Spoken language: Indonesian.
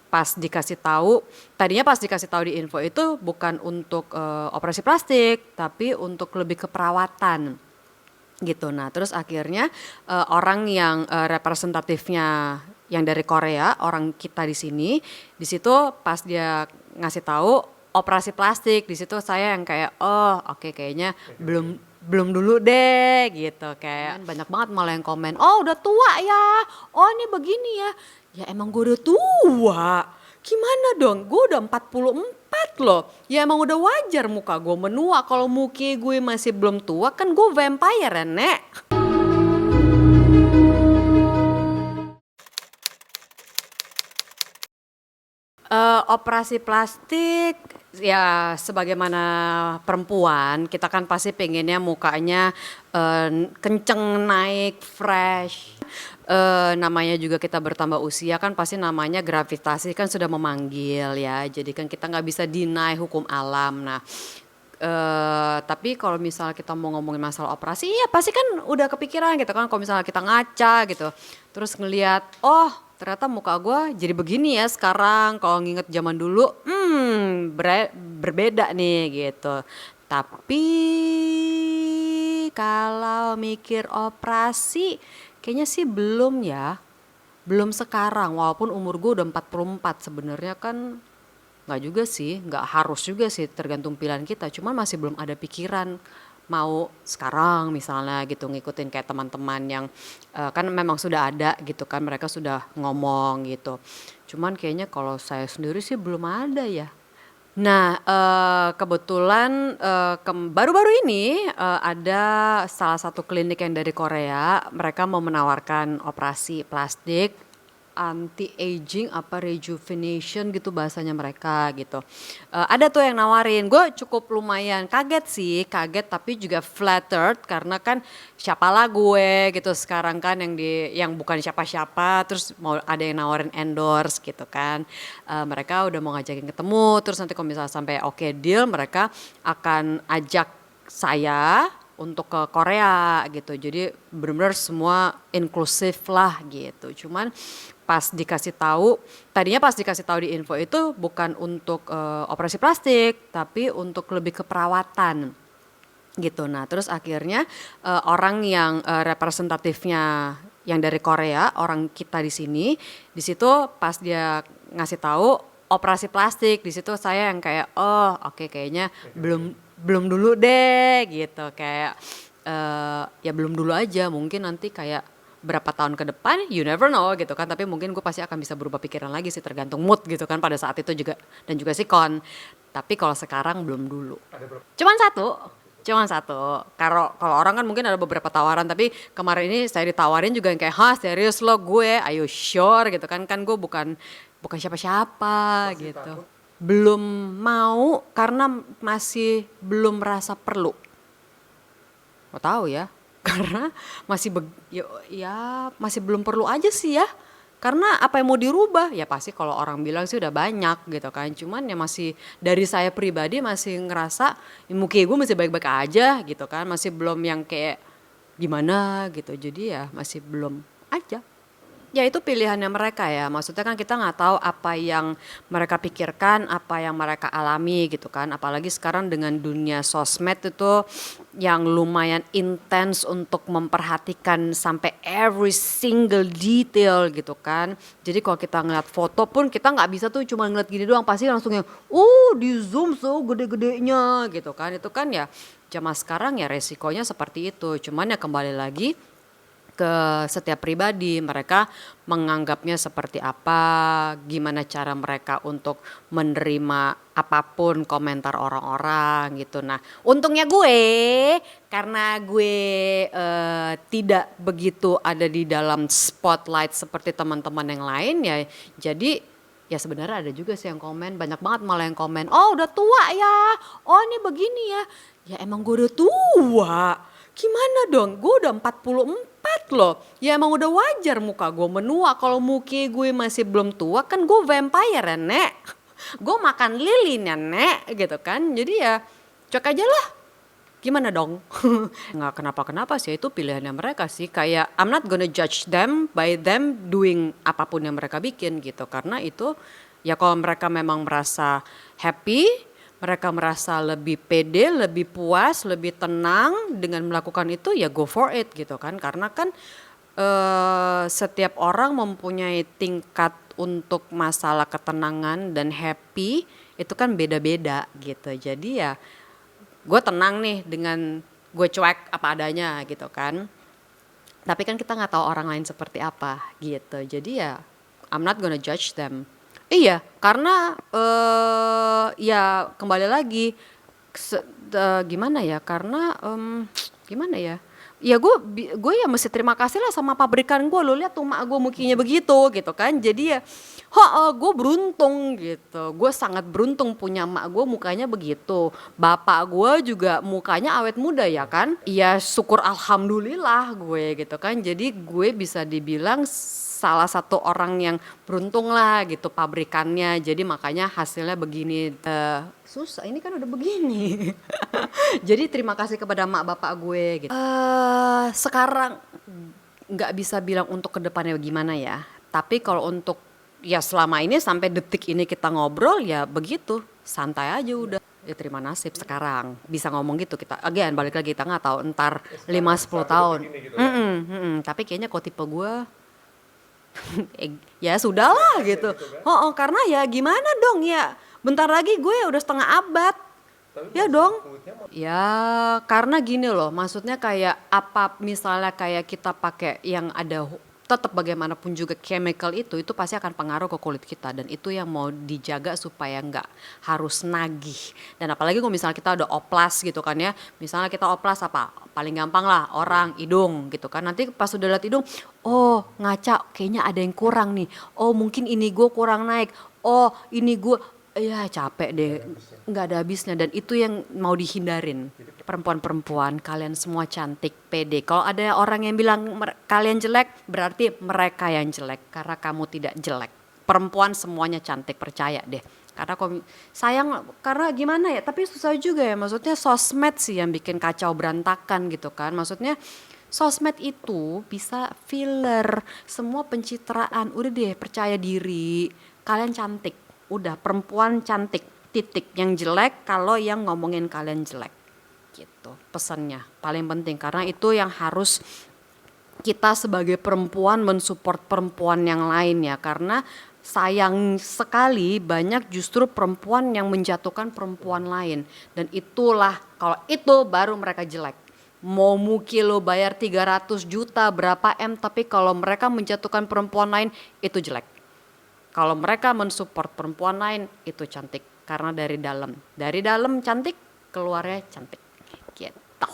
pas dikasih tahu, tadinya pas dikasih tahu di info itu bukan untuk operasi plastik, tapi untuk lebih ke perawatan gitu. Nah, terus akhirnya orang yang representatifnya yang dari Korea, orang kita di situ pas dia ngasih tahu operasi plastik, di situ saya yang kayak oh oke, kayaknya belum belum dulu deh gitu. Kayak banyak banget malah yang komen, oh udah tua ya, oh ini begini ya. Ya emang gue udah tua, gimana dong, gue udah 44 loh. Ya emang udah wajar muka gue menua, kalau muka gue masih belum tua kan gue vampire ya nek. Operasi plastik ya sebagaimana perempuan kita kan pasti pengennya mukanya kenceng, naik, fresh. Namanya juga kita bertambah usia kan pasti namanya gravitasi kan sudah memanggil ya. Jadi kan kita nggak bisa deny hukum alam. Nah, tapi kalau misalnya kita mau ngomongin masalah operasi, ya pasti kan udah kepikiran gitu kan kalau misalnya kita ngaca gitu. Terus ngelihat, oh ternyata muka gue jadi begini ya sekarang. Kalau nginget zaman dulu, berbeda nih gitu. Tapi kalau mikir operasi, kayaknya sih belum ya. Belum sekarang, walaupun umur gue udah 44 sebenarnya kan nggak juga sih, nggak harus juga sih tergantung pilihan kita. Cuman masih belum ada pikiran mau sekarang misalnya gitu ngikutin kayak teman-teman yang kan memang sudah ada gitu kan mereka sudah ngomong gitu. Cuman kayaknya kalau saya sendiri sih belum ada ya. Nah, kebetulan baru-baru ini ada salah satu klinik yang dari Korea, mereka mau menawarkan operasi plastik anti-aging apa rejuvenation gitu bahasanya mereka gitu. Ada tuh yang nawarin, gue cukup lumayan kaget sih, kaget tapi juga flattered karena kan siapalah gue gitu sekarang kan yang bukan siapa-siapa terus mau ada yang nawarin endorse gitu kan. Mereka udah mau ngajakin ketemu terus nanti kalau misalnya sampai oke deal mereka akan ajak saya untuk ke Korea gitu. Jadi benar-benar semua inklusif lah gitu. Cuman tadinya pas dikasih tahu di info itu bukan untuk operasi plastik, tapi untuk lebih ke perawatan gitu. Nah, terus akhirnya orang yang representatifnya yang dari Korea, orang kita di situ pas dia ngasih tahu operasi plastik, di situ saya yang kayak oh oke, kayaknya belum belum dulu deh gitu. Kayak ya belum dulu aja, mungkin nanti kayak berapa tahun ke depan you never know gitu kan, tapi mungkin gue pasti akan bisa berubah pikiran lagi sih tergantung mood gitu kan pada saat itu juga dan juga sikon. Tapi kalau sekarang belum dulu. Cuman satu, cuman satu. Kalau orang kan mungkin ada beberapa tawaran, tapi kemarin ini saya ditawarin juga yang kayak, "Hah, serius lo gue? Are you sure?" gitu kan. Kan gue bukan bukan siapa-siapa gitu. Belum mau karena masih belum merasa perlu. Mau tahu ya? Karena ya masih belum perlu aja sih ya. Karena apa yang mau dirubah? Ya pasti kalau orang bilang sih udah banyak gitu kan. Cuman ya masih dari saya pribadi masih ngerasa ya muka gue masih baik-baik aja gitu kan. Masih belum yang kayak gimana gitu. Jadi ya masih belum aja. Ya itu pilihannya mereka ya, maksudnya kan kita nggak tahu apa yang mereka pikirkan, apa yang mereka alami gitu kan. Apalagi sekarang dengan dunia sosmed itu yang lumayan intens untuk memperhatikan sampai every single detail gitu kan. Jadi kalau kita ngeliat foto pun kita nggak bisa tuh cuma ngeliat gini doang, pasti langsung yang di zoom so gede-gedenya gitu kan. Itu kan ya zaman sekarang ya resikonya seperti itu. Cuman ya kembali lagi ke setiap pribadi, mereka menganggapnya seperti apa, gimana cara mereka untuk menerima apapun komentar orang-orang gitu. Nah, untungnya gue karena gue tidak begitu ada di dalam spotlight seperti teman-teman yang lain ya. Jadi ya sebenarnya ada juga sih yang komen, banyak banget malah yang komen, "Oh, udah tua ya. Oh, ini begini ya." Ya emang gue udah tua. Gimana dong? Gue udah 44 loh. Ya emang udah wajar muka gue menua. Kalau muka gue masih belum tua kan gue vampire ya nek. Gue makan lilin ya nek gitu kan. Jadi ya cok aja lah. Gimana dong? Nggak kenapa-kenapa sih, itu pilihannya mereka sih. Kayak I'm not gonna judge them by them doing apapun yang mereka bikin gitu. Karena itu Ya kalau mereka memang merasa happy, mereka merasa lebih pede, lebih puas, lebih tenang dengan melakukan itu, ya go for it gitu kan. Karena kan setiap orang mempunyai tingkat untuk masalah ketenangan dan happy itu kan beda-beda gitu. Jadi ya gue tenang nih dengan gue cuek apa adanya gitu kan. Tapi kan kita nggak tahu orang lain seperti apa gitu. Jadi ya I'm not gonna judge them. Iya, karena ya kembali lagi gimana ya? Karena gimana ya? Ya gue ya mesti terima kasih lah sama pabrikan gue. Lo lihat tuh mak gue mukinya begitu gitu kan. Jadi ya gue beruntung gitu. Gue sangat beruntung punya mak gue mukanya begitu. Bapak gue juga mukanya awet muda ya kan. Ya syukur alhamdulillah gue gitu kan. Jadi gue bisa dibilang salah satu orang yang beruntung lah gitu pabrikannya. Jadi makanya hasilnya begini. Susah ini kan udah begini. Jadi terima kasih kepada mak bapak gue gitu. Sekarang nggak bisa bilang untuk kedepannya gimana ya. Tapi kalau untuk ya selama ini sampai detik ini kita ngobrol ya begitu, santai aja udah. Ya terima nasib sekarang bisa ngomong gitu kita. Again balik lagi kita nggak tahu ntar 5-10 tahun. Tapi kayaknya kok tipe gue ya sudahlah gitu. Karena ya gimana dong ya. Bentar lagi gue udah setengah abad. Ya dong. Ya karena gini loh, maksudnya kayak apa misalnya kayak kita pakai yang ada tetap bagaimanapun juga chemical itu pasti akan pengaruh ke kulit kita dan itu yang mau dijaga supaya nggak harus nagih. Dan apalagi kalau misalnya kita ada oplas gitu kan ya, misalnya kita oplas apa paling gampang lah orang hidung gitu kan, nanti pas udah lihat hidung oh ngaca kayaknya ada yang kurang nih, oh mungkin ini gue kurang naik, oh ini gue ya capek deh, nggak ada habisnya dan itu yang mau dihindarin. Perempuan-perempuan kalian semua cantik, pede. Kalau ada orang yang bilang kalian jelek, berarti mereka yang jelek karena kamu tidak jelek. Perempuan semuanya cantik, percaya deh. Karena sayang karena gimana ya, tapi susah juga ya, maksudnya sosmed sih yang bikin kacau berantakan gitu kan. Maksudnya sosmed itu bisa filler, semua pencitraan. Udah deh percaya diri, kalian cantik. Udah perempuan cantik, titik. Yang jelek kalau yang ngomongin kalian jelek gitu pesannya paling penting karena itu yang harus kita sebagai perempuan mensupport perempuan yang lain ya, karena sayang sekali banyak justru perempuan yang menjatuhkan perempuan lain dan itulah kalau itu baru mereka jelek. Mau muki lo bayar 300 juta berapa M tapi kalau mereka menjatuhkan perempuan lain itu jelek. Kalau mereka mensupport perempuan lain itu cantik karena dari dalam cantik keluarnya cantik gitu.